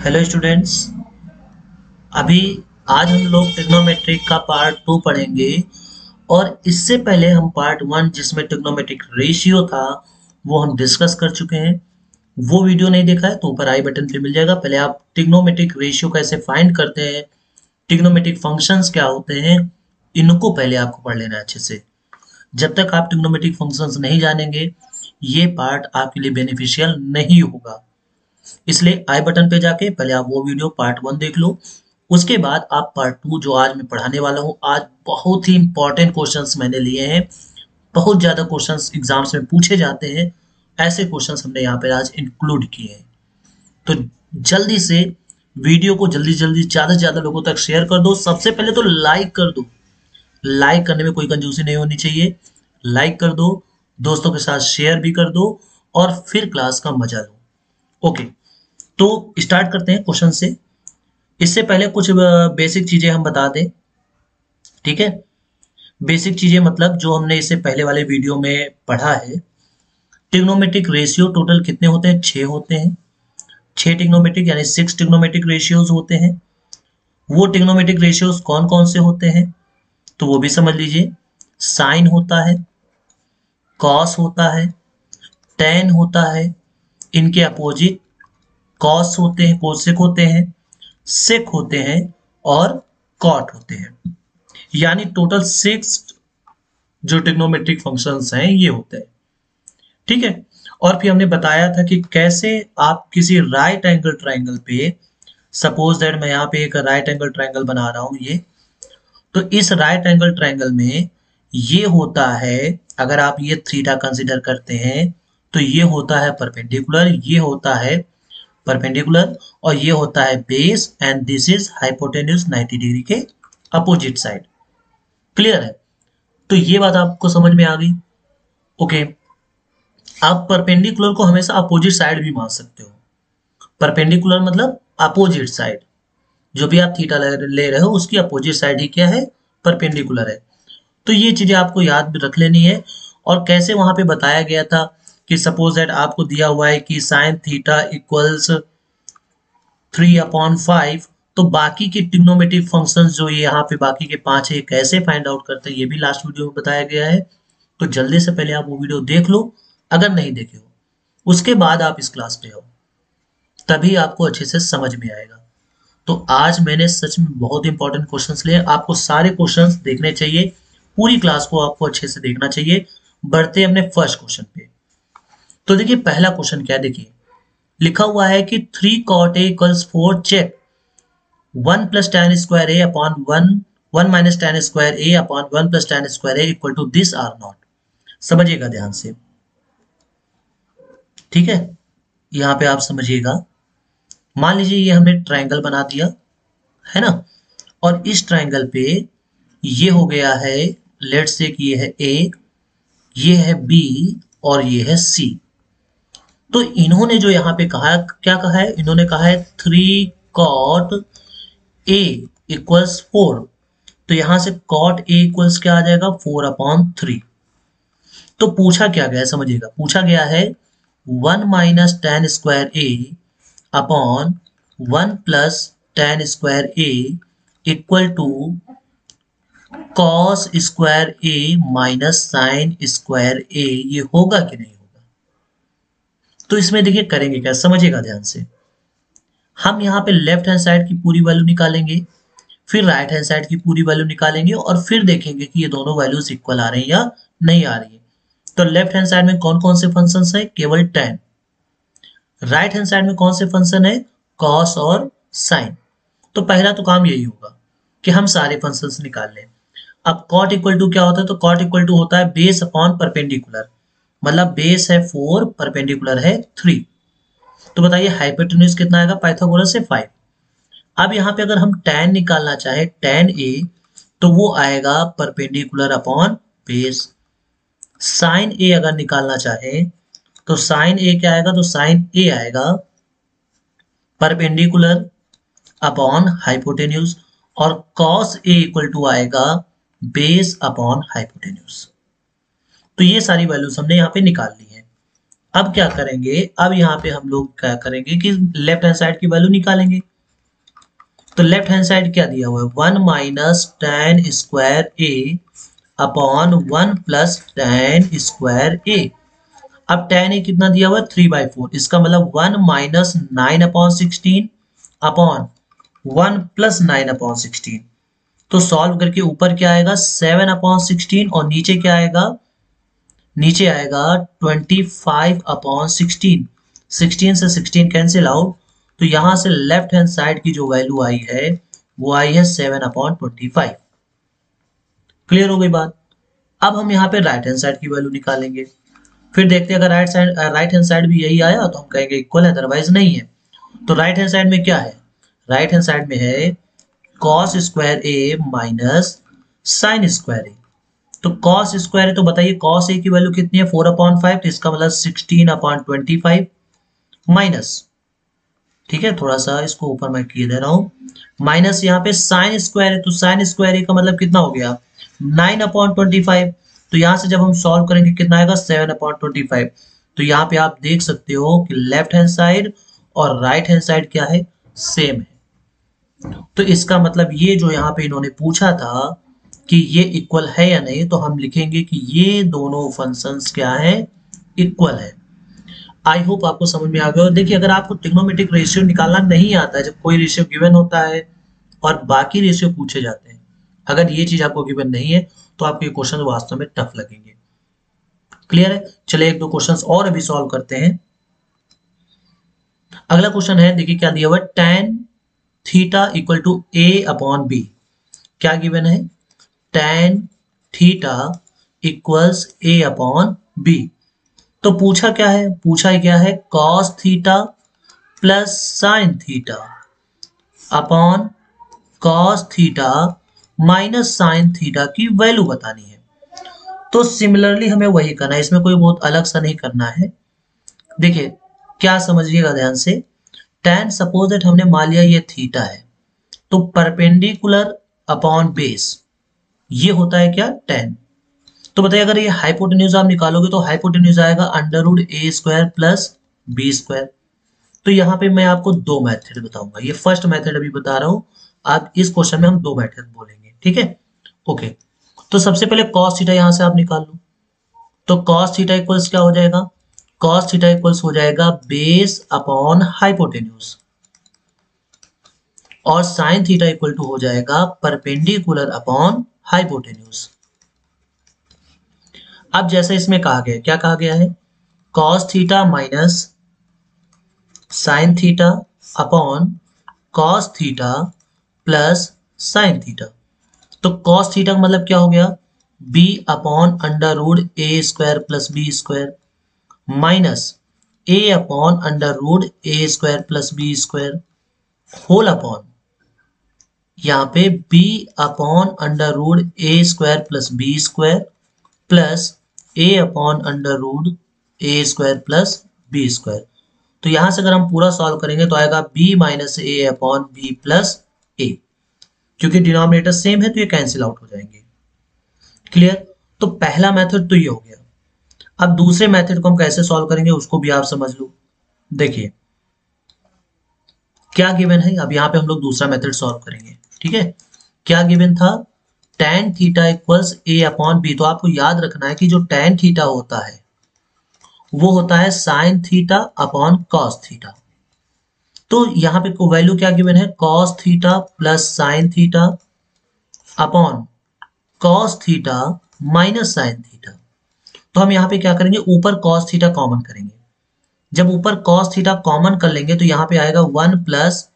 Hello students. अभी आज हम लोग ट्रिग्नोमेट्रिक का पार्ट 2 पढ़ेंगे और इससे पहले हम पार्ट 1 जिसमें ट्रिग्नोमेट्रिक रेशियो था वो हम डिस्कस कर चुके हैं। वो वीडियो नहीं देखा है तो ऊपर आई बटन पे मिल जाएगा। पहले आप ट्रिग्नोमेट्रिक रेशियो कैसे फाइंड करते हैं, ट्रिग्नोमेट्रिक फंक्शंस क्या होते हैं, इनको पहले आपको पढ़ लेना है अच्छे से। जब तक आप ट्रिग्नोमेट्रिक फंक्शंस नहीं जानेंगे ये पार्ट आपके लिए बेनिफिशियल नहीं होगा। इसलिए आई बटन पे जाके पहले आप वो वीडियो पार्ट 1 देख लो। उसके बाद आप पार्ट 2 जो आज मैं पढ़ाने वाला हूँ, आज बहुत ही इंपॉर्टेंट क्वेश्चंस मैंने लिए हैं। बहुत ज़्यादा क्वेश्चंस एग्जाम्स में पूछे जाते हैं, ऐसे क्वेश्चंस हमने यहाँ पे आज इंक्लूड किए हैं। तो जल्दी से वीडियो को जल्दी जल्दी ज़्यादा से ज़्यादा लोगों तक शेयर कर दो। सबसे पहले तो लाइक कर दो। लाइक करने में कोई कंजूसी नहीं होनी चाहिए। लाइक कर दो, दोस्तों के साथ शेयर भी कर दो और फिर क्लास का मजा लो। ओके, तो स्टार्ट करते हैं क्वेश्चन से। इससे पहले कुछ बेसिक चीजें हम बता दें, ठीक है। बेसिक चीजें मतलब जो हमने इससे पहले वाले वीडियो में पढ़ा है। ट्रिग्नोमेट्रिक रेशियो टोटल कितने होते हैं? 6 होते हैं। 6 ट्रिग्नोमेट्रिक यानी 6 ट्रिग्नोमेट्रिक रेशियोज होते हैं। वो ट्रिग्नोमेट्रिक रेशियोज कौन कौन से होते हैं तो वो भी समझ लीजिए। साइन होता है, कॉस होता है, टेन होता है, इनके अपोजिट कॉस होते हैं, कोसेक होते हैं, सेक होते हैं और कॉट होते हैं। यानी टोटल 6 जो ट्रिग्नोमेट्रिक फंक्शंस हैं ये होते हैं, ठीक है। और फिर हमने बताया था कि कैसे आप किसी राइट एंगल ट्राइंगल पे, सपोज दैट मैं यहाँ पे एक राइट एंगल ट्राइंगल बना रहा हूँ ये, तो इस राइट एंगल ट्राइंगल में ये होता है, अगर आप ये थीटा कंसिडर करते हैं तो ये होता है परपेंडिकुलर, ये होता है परपेंडिकुलर और ये होता है base and this is hypotenuse 90 degree के अपोजिट साइड। क्लियर है? तो ये बात आपको समझ में आ गई। ओके, आप परपेंडिकुलर को हमेशा अपोजिट साइड भी मान सकते हो। परपेंडिकुलर मतलब अपोजिट साइड, जो भी आप थीटा ले रहे हो उसकी अपोजिट साइड ही क्या है? परपेंडिकुलर है। तो ये चीजें आपको याद भी रख लेनी है। और कैसे वहां पे बताया गया था कि सपोज दैट आपको दिया हुआ है कि साइन थीटा इक्वल्स 3/5, तो बाकी के ट्रिग्नोमेट्रिक फंक्शंस जो ये यहाँ पे बाकी के 5 है कैसे फाइंड आउट करते हैं ये भी लास्ट वीडियो में बताया गया है। तो जल्दी से पहले आप वो वीडियो देख लो अगर नहीं देखे हो, उसके बाद आप इस क्लास पे आओ, तभी आपको अच्छे से समझ में आएगा। तो आज मैंने सच में बहुत इंपॉर्टेंट क्वेश्चंस लिए, आपको सारे क्वेश्चंस देखने चाहिए, पूरी क्लास को आपको अच्छे से देखना चाहिए। बढ़ते अपने फर्स्ट क्वेश्चन पे। तो देखिए पहला क्वेश्चन क्या है, देखिए लिखा हुआ है कि 3 cot a equals 4, check 1 plus tan square a upon 1 minus tan square a upon 1 plus tan square a equal to this or not। समझिएगा ध्यान से, ठीक है। यहाँ पे आप समझिएगा, मान लीजिए ये हमने ट्रायंगल बना दिया है ना, और इस ट्रायंगल पे ये हो गया है, लेट्स से कि ये है ए, ये है बी और ये है सी। तो इन्होंने जो यहाँ पे कहा, क्या कहा है? इन्होंने कहा है 3 cot a इक्वल्स 4। तो यहां से cot a इक्वल्स क्या आ जाएगा? 4/3। तो पूछा क्या गया है समझिएगा, पूछा गया है 1 minus tan square a upon 1 plus tan square a equal to cos square a minus sine square a। ये होगा कि नहीं होगा? तो इसमें देखिए करेंगे क्या, समझिएगा ध्यान से। हम यहाँ पे लेफ्ट हैंड साइड की पूरी वैल्यू निकालेंगे, फिर राइट हैंड साइड की पूरी वैल्यू निकालेंगे और फिर देखेंगे कि ये दोनों वैल्यूज इक्वल आ रही हैं या नहीं आ रही है। तो लेफ्ट हैंड साइड में कौन कौन से फंक्शंस है? केवल tan। राइट हैंड साइड में कौन से फंक्शन है? cos और sin। तो पहला तो काम यही होगा कि हम सारे फंक्शंस निकाल लें। अब cot इक्वल टू क्या होता है? तो cot इक्वल टू होता है बेस अपॉन परपेंडिकुलर, मतलब बेस है 4, परपेंडिकुलर है 3। तो बताइए हाइपोटेन्यूज कितना आएगा पाइथागोरस से? 5। अब यहाँ पे अगर हम tan निकालना चाहे, tan a, तो वो आएगा perpendicular upon base. sin a अगर निकालना चाहे तो sin a क्या आएगा? तो sin a आएगा परपेंडिकुलर अपॉन हाइपोटेन्यूज और cos a इक्वल टू आएगा बेस अपॉन हाइपोटेन्यूज। तो ये सारी वैल्यूज हमने यहाँ पे निकाल ली है। अब क्या करेंगे, अब यहाँ पे हम लोग क्या करेंगे कि लेफ्ट हैंड साइड की वैल्यू निकालेंगे। तो लेफ्ट हैंड साइड क्या दिया हुआ है, 1 माइनस टेन स्क्वायर ए अपॉन 1 प्लस टेन स्क्वायर ए। अब टेन ए कितना दिया हुआ है, 3/4, इसका मतलब 1 माइनस 9/16 अपॉन 1 प्लस 9/16। तो सॉल्व करके ऊपर क्या आएगा, 7/16, और नीचे क्या आएगा, नीचे आएगा 25/16। 16 से 16 कैंसिल आउट, तो यहां से लेफ्ट हैंड साइड की जो वैल्यू आई है वो आई है 7/25। क्लियर हो गई बात। अब हम यहाँ पे राइट हैंड साइड की वैल्यू निकालेंगे। फिर देखते हैं, अगर राइट हैंड साइड भी यही आया तो हम कहेंगे इक्वल है, अदरवाइज नहीं है। तो राइट हैंड साइड में क्या है, राइट हैंड साइड में है कॉस स्क्वायर ए माइनस साइन स्क्वायर ए। तो कॉस स्क्वायर है, तो बताइए कॉस ए की वैल्यू कितनी है, 4/5, तो इसका मतलब 16/25 माइनस, ठीक है, थोड़ा सा इसको ऊपर मैं किए दे रहा हूं, माइनस यहाँ पे साइन स्क्वायर है, तो साइन स्क्वायर ए का मतलब कितना हो गया, 9/25। तो यहां से जब हम सॉल्व करेंगे कितना आएगा, 7/25। तो यहाँ पे आप देख सकते हो कि लेफ्ट हैंड साइड और राइट हैंड साइड क्या है, सेम है। तो इसका मतलब ये जो यहाँ पे इन्होंने पूछा था कि ये इक्वल है या नहीं, तो हम लिखेंगे कि ये दोनों फंक्शंस क्या है, इक्वल है। आई होप आपको समझ में आ गया। और देखिए, अगर आपको ट्रिग्नोमेट्रिक रेशियो निकालना नहीं आता है, जब कोई रेशियो गिवन होता है और बाकी रेशियो पूछे जाते हैं, अगर ये चीज आपको गिवन नहीं है तो आपको ये क्वेश्चन वास्तव में टफ लगेंगे। क्लियर है। चलिए एक दो क्वेश्चंस और अभी सॉल्व करते हैं। अगला क्वेश्चन है, देखिए क्या दिया हुआ है, tan theta equal to a upon b। क्या गिवन है, tan theta equals a upon b। तो पूछा क्या है, पूछा क्या है, cos theta plus sine theta upon cos theta minus sine theta की वैल्यू बतानी है। तो सिमिलरली हमें वही करना है, इसमें कोई बहुत अलग सा नहीं करना है। देखिए क्या समझिएगा ध्यान से, tan सपोज दैट हमने मान लिया ये थीटा है, तो परपेंडिकुलर अपॉन बेस ये होता है क्या, tan। तो बताइए अगर ये हाइपोटेन्यूज आप निकालोगे तो हाइपोटेन्यूज आएगा √a² प्लस b²। तो यहाँ पे मैं आपको दो मेथड बताऊंगा, ये फर्स्ट मेथड अभी बता रहा हूँ, आप इस क्वेश्चन में हम दो मेथड बोलेंगे, ठीक है। ओके, तो सबसे पहले cos थीटा यहाँ से आप निकाल लो। तो cos थीटा इक्वल्स क्या हो जाएगा, cos थीटा इक्वल्स हो जाएगा बेस अपॉन हाइपोटेन्यूज, और साइन थीटा इक्वल टू हो जाएगा परपेंडिकुलर अपॉन हाइपोटेन्यूज। अब जैसे इसमें कहा गया, क्या कहा गया है, cos theta minus sine theta upon cos theta plus sine theta. तो cos थीटा का मतलब क्या हो गया, b upon √a² plus b² minus a upon √a² plus b² whole upon यहाँ पे b upon √a² plus b² plus a upon √a² plus b²। तो यहां से अगर हम पूरा सॉल्व करेंगे तो आएगा b minus a upon b plus a। क्योंकि डिनोमिनेटर सेम है तो ये कैंसिल आउट हो जाएंगे। क्लियर। तो पहला मेथड तो ये हो गया। अब दूसरे मेथड को हम कैसे सॉल्व करेंगे उसको भी आप समझ लो। देखिए क्या गिवन है, अब यहाँ पे हम लोग दूसरा मेथड सॉल्व करेंगे, ठीक है। क्या गिवन था, tan theta equals a upon b। तो आपको याद रखना है कि जो tan थीटा होता है वो होता है sign theta upon cos theta. तो यहाँ पे को वैल्यू क्या गिवन है, cos theta plus sine theta upon cos theta minus sine theta. तो हम यहाँ पे क्या करेंगे, ऊपर cos थीटा कॉमन करेंगे। जब ऊपर cos थीटा कॉमन कर लेंगे तो यहाँ पे आएगा 1 plus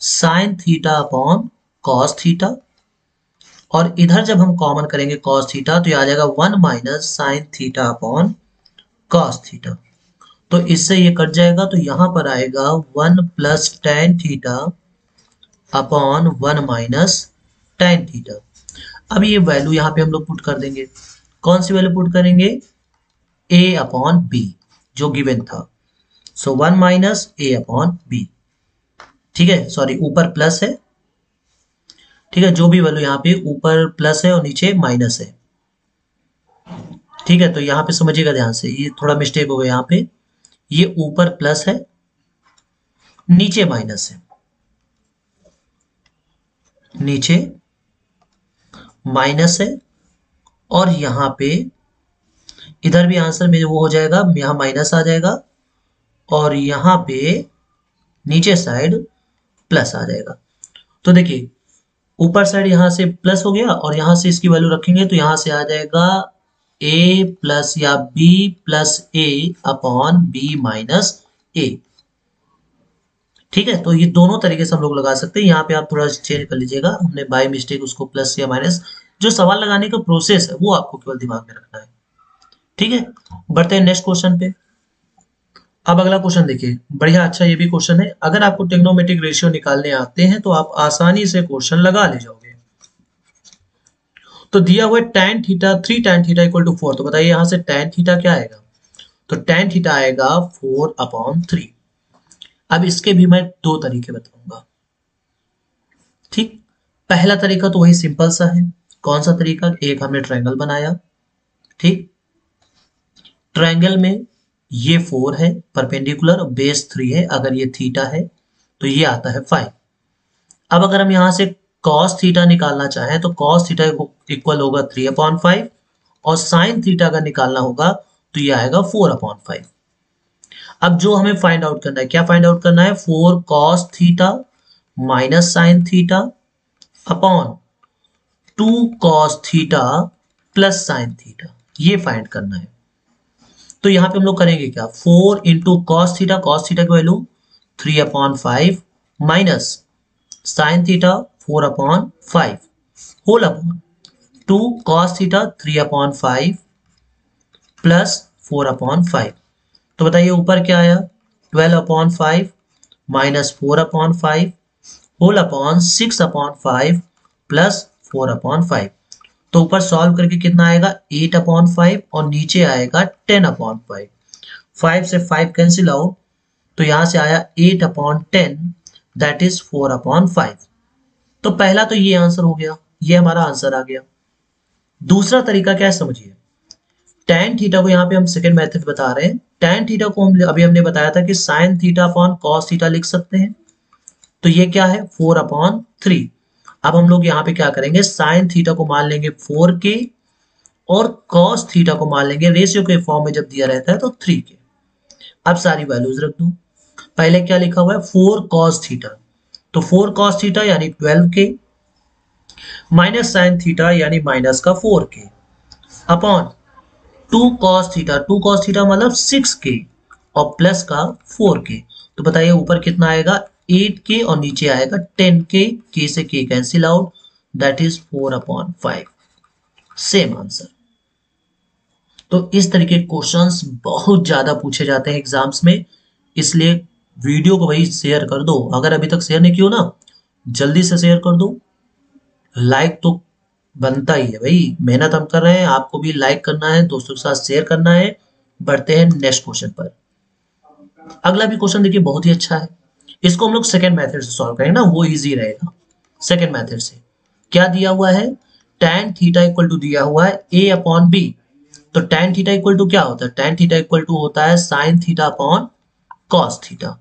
sine theta upon cos theta, और इधर जब हम कॉमन करेंगे cos थीटा तो ये आ जाएगा 1 minus sine theta upon cos theta. तो इससे ये कट जाएगा, तो यहां पर आएगा 1 plus tan theta upon 1 minus tan theta. अब ये वैल्यू यहाँ पे हम लोग पुट कर देंगे। कौन सी वैल्यू पुट करेंगे, a अपॉन b जो गिवन था। सो 1 माइनस a अपॉन b, ठीक है, सॉरी ऊपर प्लस है, ठीक है, जो भी वैल्यू यहाँ पे ऊपर प्लस है और नीचे माइनस है, ठीक है। तो यहाँ पे समझिएगा ध्यान से, ये थोड़ा मिस्टेक हो गया यहाँ पे। ये ऊपर प्लस है, नीचे माइनस है, नीचे माइनस है, और यहां पे इधर भी आंसर में वो हो जाएगा, यहां माइनस आ जाएगा, और यहां पे नीचे साइड प्लस आ जाएगा। तो देखिए ऊपर साइड यहां से प्लस हो गया और यहां से इसकी वैल्यू रखेंगे तो यहां से आ जाएगा a प्लस या b plus a upon b minus a। ठीक है, तो ये दोनों तरीके से हम लोग लगा सकते हैं। यहाँ पे आप थोड़ा चेंज कर लीजिएगा, हमने बाय मिस्टेक उसको प्लस या माइनस, जो सवाल लगाने का प्रोसेस है वो आपको केवल दिमाग में रखना है। ठीक है, बढ़ते हैं नेक्स्ट क्वेश्चन पे। अब अगला क्वेश्चन देखिए, बढ़िया अच्छा ये भी क्वेश्चन है। अगर आपको ट्रिग्नोमेट्रिक रेशियो निकालने आते हैं तो आप आसानी से क्वेश्चन लगा ले जाओगे। तो दिया हुआ tan theta 3 tan theta equal to 4, तो बताइए यहाँ से tan थीटा क्या आएगा? तो tan थीटा आएगा 4/3। अब इसके भी मैं दो तरीके बताऊंगा। ठीक, पहला तरीका तो वही सिंपल सा है। कौन सा तरीका? एक हमने ट्रायंगल बनाया, ठीक, ट्रायंगल में ये 4 है परपेंडिकुलर, बेस 3 है, अगर ये थीटा है तो ये आता है 5। अब अगर हम यहां से cos थीटा निकालना चाहें तो cos थीटा इक्वल होगा 3/5, और sin थीटा अगर निकालना होगा तो ये आएगा 4/5। अब जो हमें फाइंड आउट करना है, क्या फाइंड आउट करना है? 4 cos theta minus sin theta upon 2 cos theta plus sin theta, ये फाइंड करना है। तो यहां पे हम लोग करेंगे क्या? 4 इंटू cos थीटा की value 3/5 minus sin theta 4/5 whole upon 2 cos theta 3/5 plus 4/5। तो बताइए ऊपर क्या आया? 12/5 माइनस 4/5 होल अपॉन 6/5 प्लस 4/5। तो ऊपर सॉल्व करके कितना आएगा? 8/5 और नीचे आएगा 10/5। 5 से 5 कैंसिल आउट, तो यहां से आया 8/10 दैट इज 4/5। तो पहला तो ये आंसर हो गया, ये हमारा आंसर आ गया। दूसरा तरीका क्या है समझिए। tan थीटा को यहाँ पे हम सेकंड मेथड बता रहे हैं। tan थीटा को हम अभी हमने बताया था कि sin theta upon cos theta लिख सकते हैं। तो ये क्या है? 4/3। अब हम लोग यहाँ पे क्या करेंगे? sin थीटा को मान लेंगे 4 के और cos थीटा को मान लेंगे, रेशियो के फॉर्म में जब दिया रहता है तो 3 के। अब सारी वैल्यूज रख दूं। पहले क्या लिखा हुआ है? 4 cos थीटा, तो 4 cos थीटा यानी 12 के माइनस sin थीटा यानी माइनस का 4 के अपॉन 2 cos थीटा मतलब 6 के और प्लस का 4 के। तो बताइए ऊपर कितना आएगा? 8 के और नीचे आएगा 10 के, के से के cancel out that is 4/5। Same answer. तो इस तरीके के क्वेश्चंस बहुत ज्यादा पूछे जाते हैं एग्जाम्स में, इसलिए वीडियो को भाई शेयर कर दो। अगर अभी तक शेयर नहीं किया ना, जल्दी से शेयर कर दो। लाइक तो बनता ही है भाई, मेहनत हम कर रहे हैं, आपको भी लाइक करना है, दोस्तों के साथ शेयर करना है। बढ़ते हैं नेक्स्ट क्वेश्चन पर। अगला भी क्वेश्चन देखिए बहुत ही अच्छा है। इसको हम लोग सेकंड मेथड से सॉल्व करेंगे ना, वो इजी रहेगा। सेकंड मेथड से क्या दिया हुआ है? tan थीटा इक्वल टू दिया हुआ है a/b। तो tan थीटा इक्वल टू क्या होता है? tan थीटा इक्वल टू होता है sin theta upon cos theta.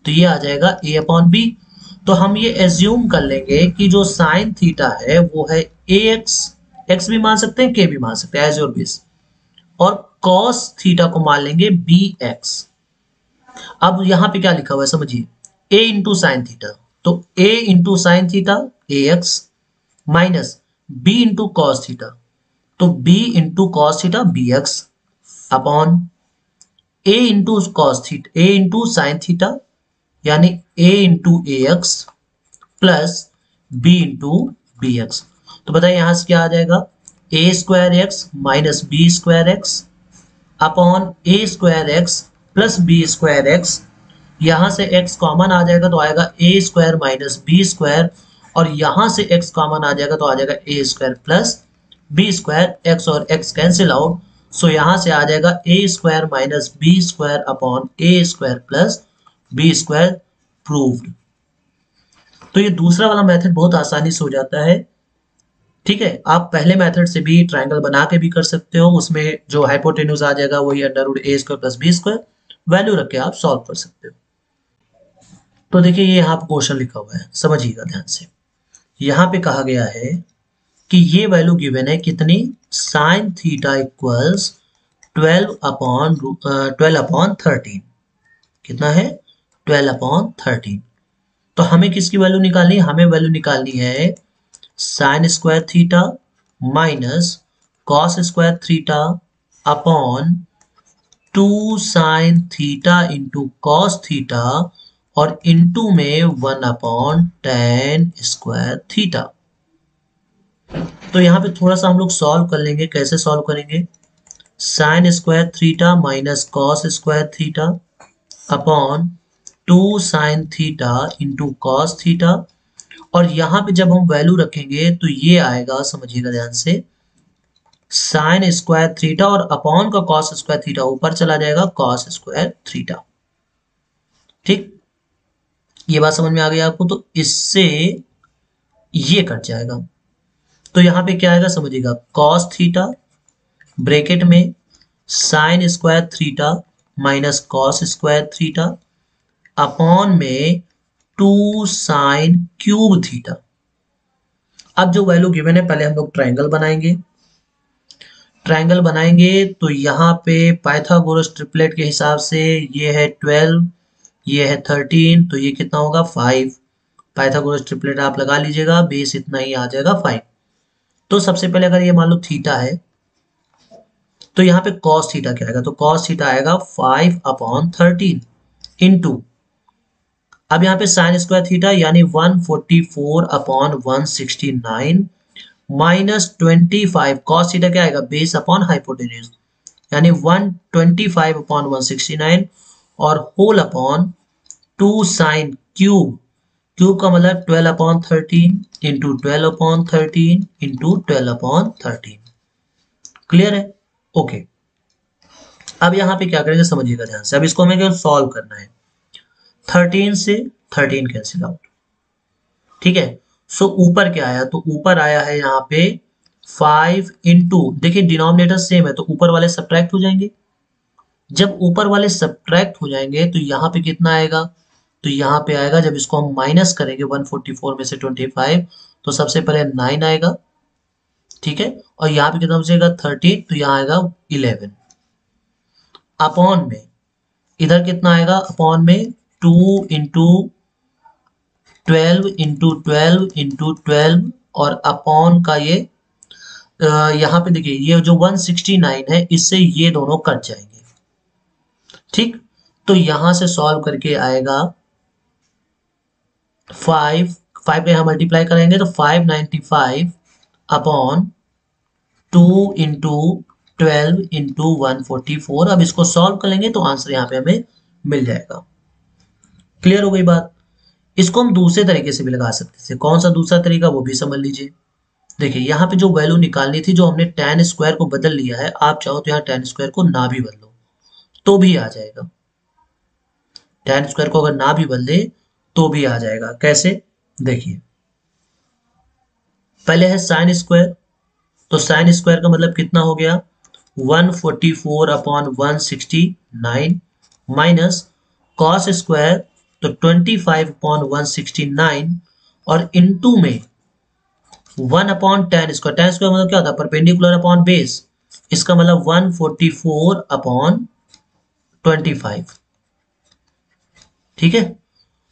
तो ये आ जाएगा a/b। तो हम ये एज्यूम कर लेंगे कि जो sin थीटा है वो है ax, x भी मान सकते हैं, k भी मान सकते हैं, एज योर विश, और cos थीटा को मान लेंगे bx। अब यहां पे क्या लिखा हुआ है समझिए, a इंटू साइन थीटा, तो a into sine theta ax minus b into cos theta, तो b into cos theta bx upon a into cos theta, a into sine theta यानी a into ax plus b into bx। तो बताइए यहां से क्या आ जाएगा? a square X minus B square X upon a square X plus B square X. यहां से x कॉमन आ जाएगा तो आएगा a square minus B square, और यहां से x कॉमन आ जाएगा तो आ जाएगा a square plus B square, x और x कैंसिल आउट। सो यहां से आ जाएगा a square minus B square upon a square plus B square. Proved. तो ये दूसरा वाला मेथड बहुत आसानी से हो जाता है। ठीक है, आप पहले मेथड से भी ट्रायंगल बना के भी कर सकते हो, उसमें जो हाइपोटेन्यूज आ जाएगा वही under root A square plus B square. Value रख के आप सॉल्व कर सकते हो। तो देखिए ये यहाँ पे क्वेश्चन लिखा हुआ है, समझिएगा ध्यान से। यहाँ पे कहा गया है कि ये वैल्यू गिवन है कितनी, साइन थीटा इक्वल्स 12/13। कितना है, 12/13। तो हमें किसकी वैल्यू निकालनी है, हमें वैल्यू निकालनी है sine square theta minus cos square theta upon 2 sine theta into cos theta और इंटू में 1/tan स्क्वायर थीटा। तो यहाँ पे थोड़ा सा हम लोग सॉल्व कर लेंगे। कैसे सॉल्व करेंगे, sine square theta minus cos square theta upon 2 sine theta into cos theta, और यहाँ पे जब हम वैल्यू रखेंगे तो ये आएगा, समझिएगा ध्यान से, साइन स्क्वायर थीटा और अपॉन का कॉस स्क्वायर थीटा ऊपर चला जाएगा, कॉस स्क्वायर थीटा। ठीक, ये बात समझ में आ गई आपको। तो इससे ये कट जाएगा, तो यहाँ पे क्या आएगा समझिएगा, कॉस थीटा ब्रैकेट में sine square theta minus cos square theta upon में 2 साइन क्यूब थीटा। अब जो वैल्यू गिवन है, पहले हम लोग ट्रायंगल बनाएंगे। ट्रायंगल बनाएंगे तो यहाँ पे पाइथागोरस ट्रिपलेट के हिसाब से ये है 12, ये है 13, तो ये कितना होगा 5। पाइथागोरस ट्रिपलेट आप लगा लीजिएगा, बेस इतना ही आ जाएगा 5। तो सबसे पहले अगर ये मान लो थीटा है तो यहाँ पे कॉस थीटा क्या आएगा, तो कॉस थीटा आएगा 5/13 इंटू, अब यहाँ पे साइन स्क्वायर थीटा यानी 144/169 माइनस 25, कॉस थीटा क्या आएगा, बेस अपॉन हाइपोटेन्यूज यानी 125/169 और whole upon 2 sine cube, cube का मतलब 12/13 इंटू 12/13 इंटू 12/13। क्लियर है, ओके। अब यहाँ पे क्या करेंगे समझिएगा ध्यान से, अब इसको हमें क्या सॉल्व करना है। 13 से 13 कैंसिल आउट, ठीक है। सो ऊपर क्या आया, तो ऊपर आया है यहाँ पे 5 इंटू, देखिए डिनोमिनेटर सेम है तो ऊपर वाले सब्ट्रैक्ट हो जाएंगे। जब ऊपर वाले सब्ट्रैक्ट हो जाएंगे तो यहाँ पे कितना आएगा, तो यहाँ पे आएगा, जब इसको हम माइनस करेंगे 144 में से 25, तो सबसे पहले 9 आएगा, ठीक है, और यहाँ पे कितना बचेगा 13, तो यहाँ आएगा 11 अपॉन में, इधर कितना आएगा अपॉन में 2 इंटू 12 इंटू 12 इंटू 12 और अपॉन का ये यहाँ पे देखिए ये जो 169 है इससे ये दोनों कट जाएंगे, ठीक। तो यहां से सॉल्व करके आएगा 5 का यहाँ मल्टीप्लाई करेंगे तो 595 अपॉन 2 इंटू 12 इंटू 144। अब इसको सॉल्व कर लेंगे तो आंसर यहाँ पे हमें मिल जाएगा। क्लियर हो गई बात। इसको हम दूसरे तरीके से भी लगा सकते थे, कौन सा दूसरा तरीका वो भी समझ लीजिए। देखिए यहाँ पे जो वैल्यू निकालनी थी, जो हमने tan स्क्वायर को बदल लिया है, आप चाहो तो यहाँ tan स्क्वायर को ना भी बदलो तो भी आ जाएगा। tan स्क्वायर को अगर ना भी बदले तो भी आ जाएगा। कैसे, देखिए पहले है साइन स्क्वायर, तो साइन स्क्वायर का मतलब कितना हो गया 144/169 माइनस कॉस स्क्वायर तो 25/169 और इनटू में 1/tan स्क्वायर, tan स्क्वायर मतलब क्या होता है परपेंडिकुलर अपॉन बेस, इसका मतलब 144/25, ठीक है।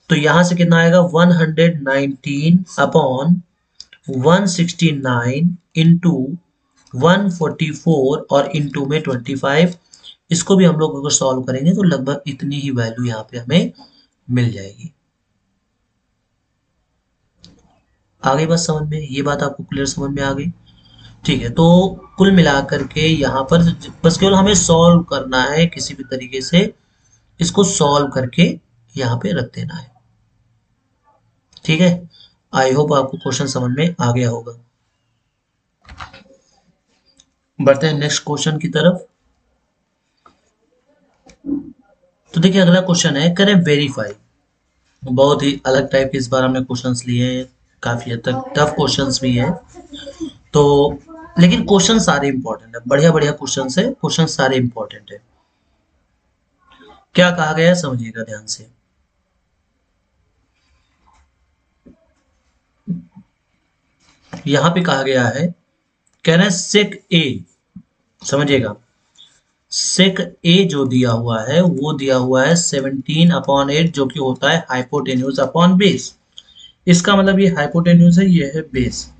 तो यहां से कितना आएगा 119/169 इंटू 144 और इंटू में 25। इसको भी हम लोग अगर सॉल्व करेंगे तो लगभग इतनी ही वैल्यू यहाँ पे हमें मिल जाएगी। आ गई बात समझ में, ये बात आपको क्लियर समझ में आ गई, ठीक है। तो कुल मिलाकर के यहाँ पर बस केवल हमें सॉल्व करना है, किसी भी तरीके से इसको सॉल्व करके यहाँ पे रख देना है, ठीक है। आई होप आपको क्वेश्चन समझ में आ गया होगा। बढ़ते हैं नेक्स्ट क्वेश्चन की तरफ। तो देखिए अगला क्वेश्चन है, करें वेरीफाई। बहुत ही अलग टाइप के इस बार हमने क्वेश्चंस लिए हैं, काफी हद तक टफ क्वेश्चंस भी है, तो लेकिन क्वेश्चन सारे इंपॉर्टेंट है, बढ़िया बढ़िया क्वेश्चन है, क्वेश्चन सारे इंपॉर्टेंट है। क्या कहा गया है समझिएगा ध्यान से। यहां पे कहा गया है, कह रहे हैं सेक ए, समझिएगा, सेक ए जो दिया हुआ है वो दिया हुआ है 17/8, जो कि होता है हाइपोटेन्यूज अपॉन बेस। इसका मतलब ये हाइपोटेन्यूज है, ये है बेस।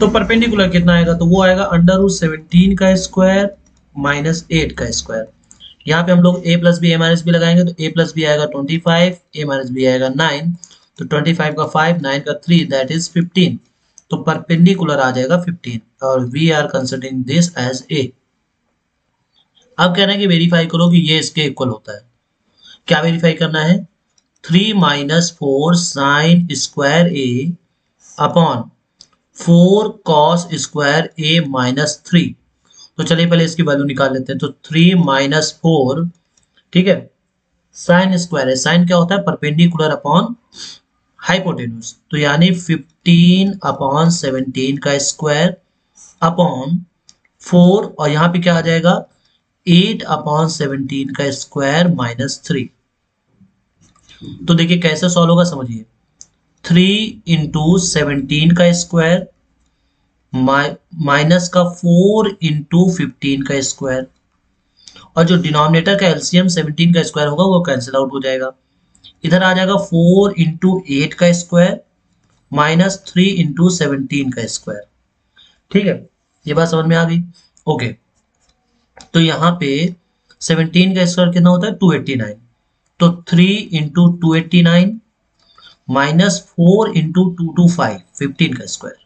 तो परपेंडिकुलर कितना आएगा, तो वो आएगा √17 का स्क्वायर माइनस 8 का स्क्वायर। यहाँ पे हम लोग a plus B A minus B लगाएंगे, तो a प्लस बी आएगा 25, a माइनस बी आएगा 9, तो 25 का 5, 9 का 3, दैट इज 15। तो परपेंडिकुलर आ जाएगा 15, और we are considering this as a। अब कह रहे हैं कि वेरीफाई करो कि ये इसके इक्वल होता है। क्या वेरीफाई करना है, 3 माइनस 4 साइन स्क्वायर ए अपॉन 4 कॉस स्क्वायर ए माइनस 3। तो चलिए पहले इसकी वैल्यू निकाल लेते हैं। तो 3 माइनस 4, ठीक है, साइन स्क्वायर है, साइन क्या होता है, परपेंडिकुलर अपॉन हाइपोटेन्यूज, तो यानी 15/17 का स्क्वायर अपॉन 4, और यहाँ पे क्या आ जाएगा 8/17 का स्क्वायर माइनस 3। तो देखिए कैसे सॉल्व होगा समझिए, 3 इंटू 17 का स्क्वायर माइनस का 4 इंटू 15 का स्क्वायर, और जो डिनोमिनेटर का एलसीएम 17 का स्क्वायर होगा वो कैंसिल आउट हो जाएगा। इधर आ जाएगा 4 इंटू 8 का स्क्वायर माइनस 3 इंटू 17 का स्क्वायर। ठीक है, ये बात समझ में आ गई। ओके, तो यहाँ पे 17 का स्क्वायर कितना होता है 289, तो 3 इंटू 289 माइनस 4 इंटू 225 15 का square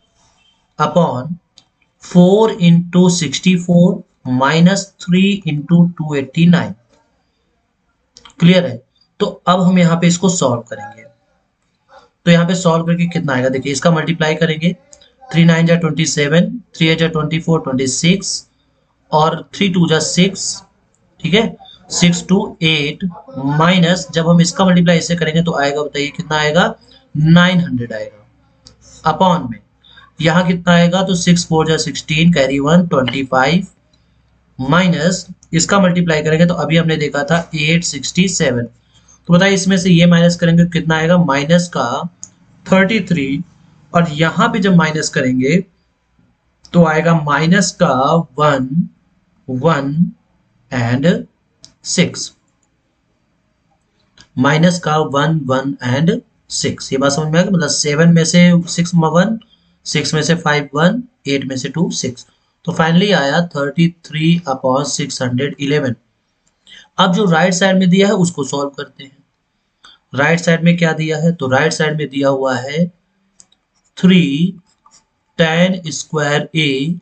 upon 4 into 64 minus 3 into 289। Clear है। तो अब हम यहाँ पे इसको सॉल्व करेंगे। तो यहाँ पे सॉल्व करके कितना आएगा, देखिए इसका मल्टीप्लाई करेंगे, 3 9 जा 27, 3 8 जा 24 26, और 3 2 जा 6, ठीक है, 6 2 8, माइनस जब हम इसका मल्टीप्लाई इससे करेंगे तो आएगा, बताइए कितना आएगा 900 आएगा, अपॉन में यहाँ कितना आएगा, तो 6 4 जा 16, कैरी 1 25, माइनस इसका मल्टीप्लाई करेंगे तो अभी हमने देखा था 867। तो बताइए इसमें से ये माइनस करेंगे कितना आएगा, माइनस का 33, और यहां पे जब माइनस करेंगे तो आएगा माइनस का 1 1 एंड 6, माइनस का 1 1 एंड 6। ये बात समझ में आ गई, मतलब 7 में से 6 1, 6 में से 5 1, 8 में से 2 6, तो फाइनली आया 33/611। अब जो राइट साइड में दिया है उसको सॉल्व करते हैं। राइट साइड में क्या दिया है, तो राइट साइड में दिया हुआ है 3 tan स्क्वायर ए,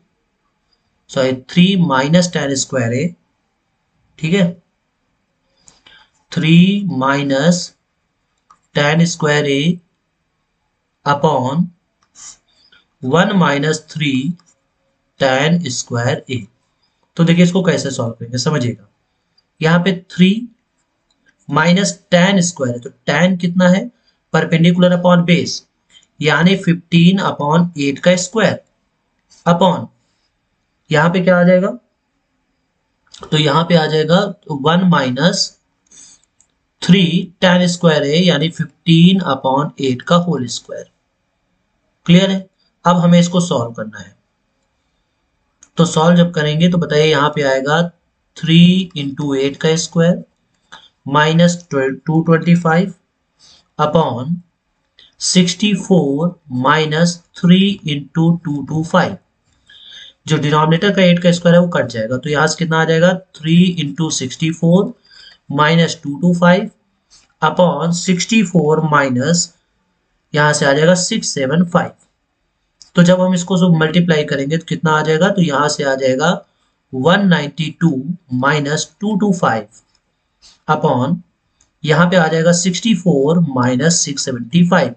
सॉरी 3 माइनस tan स्क्वायर ए, ठीक है, 3 माइनस tan स्क्वायर ए अपॉन 1 माइनस 3 tan स्क्वायर ए। तो देखिए इसको कैसे सॉल्व करेंगे समझिएगा, यहाँ पे 3 माइनस tan स्क्वायर है, तो tan कितना है, परपेंडिकुलर अपॉन बेस, यानी 15/8 का स्क्वायर अपॉन, यहाँ पे क्या आ जाएगा, तो यहाँ पे आ जाएगा 1 माइनस 3 tan स्क्वायर है, यानी 15/8 का होल स्क्वायर। क्लियर है। अब हमें इसको सॉल्व करना है, तो सॉल्व जब करेंगे तो बताइए यहाँ पे आएगा 3 इंटू 8 का square minus 225 upon 64 minus 3 into 225। जो डिनोमिनेटर का 8 का स्क्वायर है वो कट जाएगा, तो यहाँ से कितना आ जाएगा 3 इंटू 64 माइनस 225 अपॉन 64 माइनस यहाँ से आ जाएगा 675। तो जब हम इसको सब मल्टीप्लाई करेंगे तो कितना आ जाएगा, तो यहाँ से आ जाएगा 192 माइनस 225 अपॉन यहाँ पे आ जाएगा 64 माइनस 675।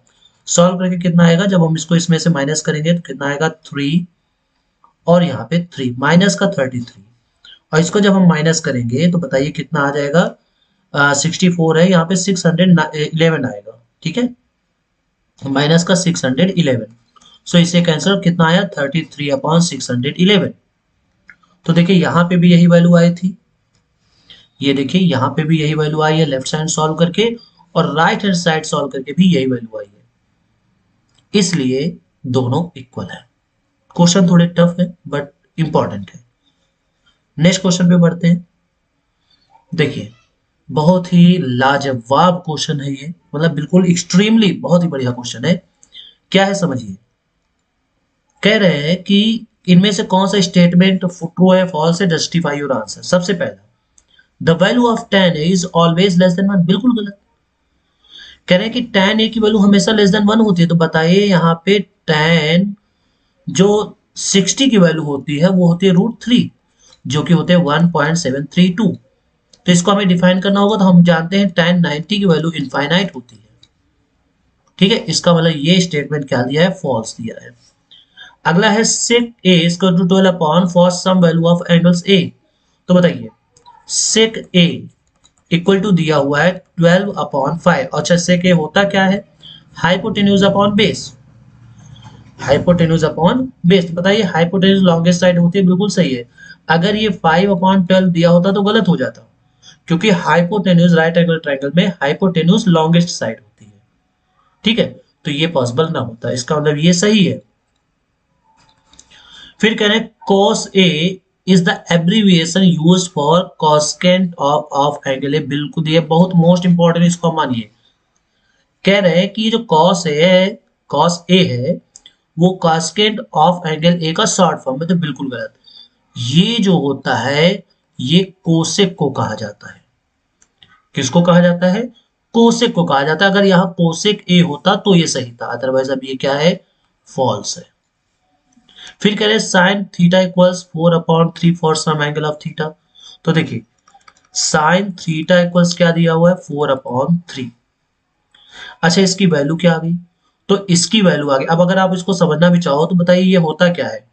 सॉल्व करके कितना आएगा, जब हम इसको इसमें से माइनस करेंगे तो कितना आएगा 3, और यहाँ पे 3 माइनस का 33, और इसको जब हम माइनस करेंगे तो बताइए कितना आ जाएगा, 64 है, यहाँ पे 611 आएगा, ठीक है, माइनस का 611। सो इसे कैंसिल कितना आया 33/611। तो देखिए यहाँ पे भी यही वैल्यू आई थी, ये देखिए यहाँ पे भी यही वैल्यू आई है लेफ्ट साइड सॉल्व करके, और राइट हैंड साइड सॉल्व करके भी यही वैल्यू आई है, इसलिए दोनों इक्वल है। क्वेश्चन थोड़े टफ है बट इंपॉर्टेंट है। नेक्स्ट क्वेश्चन पे बढ़ते हैं। देखिए बहुत ही लाजवाब क्वेश्चन है ये, मतलब बिल्कुल एक्सट्रीमली बहुत ही बढ़िया क्वेश्चन है। क्या है समझिए, कह रहे हैं कि इनमें से कौन सा स्टेटमेंट ट्रू है फॉल्स है, जस्टिफाई योर आंसर। सबसे पहला, the value of tan is always less than 1, बिल्कुल गलत। कह रहे हैं कि tan a की वैल्यू हमेशा लेस देन 1 होती है, तो बताइए यहाँ पे tan जो 60 की वैल्यू होती है वो होती है √3, जो कि होते हैं 1.732। तो इसको हमें डिफाइन करना होगा, तो हम जानते हैं tan 90 की वैल्यू इनफाइनाइट होती है। ठीक है, इसका मतलब ये स्टेटमेंट क्या दिया है, फॉल्स दिया है। अगला है sec a is equal to 12 upon for some value of angles a। तो बताइए sec a इक्वल टू दिया हुआ है 12/5। अच्छा sec a होता क्या है, hypotenuse upon base. Hypotenuse upon base, बताइए हाइपोटेन्यूज लॉन्गेस्ट साइड होती है, बिल्कुल सही है। अगर ये 5/12 दिया होता तो गलत हो जाता, क्योंकि हाइपोटेन्यूज राइट एंगल ट्रायंगल में हाइपोटेन्यूज लॉन्गेस्ट साइड होती है। ठीक है, तो ये पॉसिबल ना होता, इसका मतलब ये सही है। फिर कह रहे हैं cos A is the abbreviation used for cosecant of angle A. बिल्कुल, ये बहुत मोस्ट इंपॉर्टेंट, इसको मानिए। कह रहे हैं कि जो cos A है वो कॉसेकेंट ऑफ एंगल ए का शॉर्ट फॉर्म है, तो बिल्कुल गलत। ये जो होता है ये कोसेक को कहा जाता है। किसको कहा जाता है, कोसेक को कहा जाता है। अगर यहाँ कोसेक ए होता तो ये सही था, अदरवाइज अब ये क्या है, फॉल्स है। फिर कह रहे sine theta equals 4/3 for some angle of theta. तो देखिए साइन थीटा इक्वल्स क्या दिया हुआ है, 4/3। अच्छा इसकी वैल्यू क्या आ गई, तो इसकी वैल्यू आ गई। अब अगर आप इसको समझना भी चाहो तो बताइए ये होता क्या है,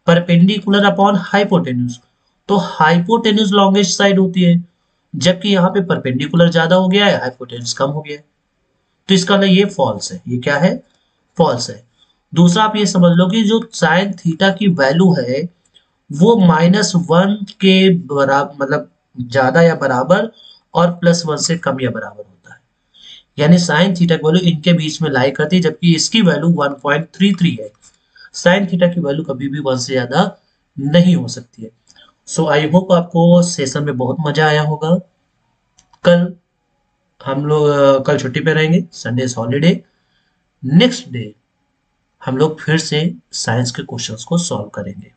परपेंडिकुलर अपॉन हाइपोटेन्यूज। तो हाइपोटेन्यूज लॉन्गेस्ट साइड होती है, जबकि यहाँ पे परपेंडिकुलर ज्यादा हो गया है, हाइपोटेन्यूज कम हो गया है। तो इसका मतलब ये फॉल्स है, ये क्या है, फॉल्स है। दूसरा आप ये समझ लो कि जो साइन थीटा की वैल्यू है वो -1 के बराबर, मतलब ज्यादा या बराबर, और +1 से कम या बराबर होता है। यानी साइन थीटा की वैल्यू इनके बीच में लाई करती है, जबकि इसकी वैल्यू 1.33 है। साइन थीटा की वैल्यू कभी भी 1 से ज्यादा नहीं हो सकती है। सो आई होप आपको सेशन में बहुत मजा आया होगा। कल हम लोग कल छुट्टी पे रहेंगे, संडे हॉलीडे। नेक्स्ट डे हम लोग फिर से साइंस के क्वेश्चंस को सॉल्व करेंगे।